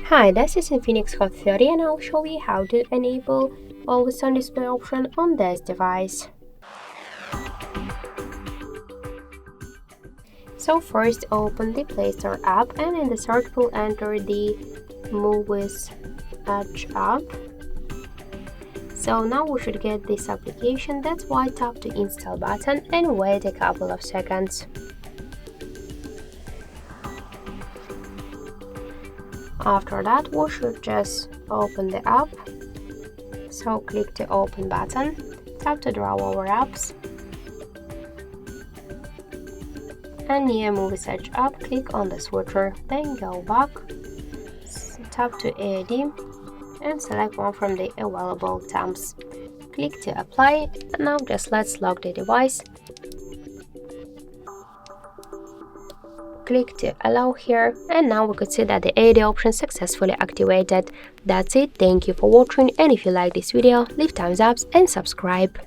Hi, this is INFINX Hot 30 and I'll show you how to enable Always On Display option on this device. So first open the Play Store app and in the search pool enter the Muviz Edge App. So now we should get this application, that's why tap the install button and wait a couple of seconds. After that, we should just open the app. So click the open button, tap to draw our apps, and near Muviz Edge App, click on the switcher, then go back, tap to AOD, and select one from the available tabs. Click to apply, and now just let's lock the device. Click to allow here, and now we could see that the AOD option successfully activated. That's it, thank you for watching, and if you like this video, leave thumbs up and subscribe.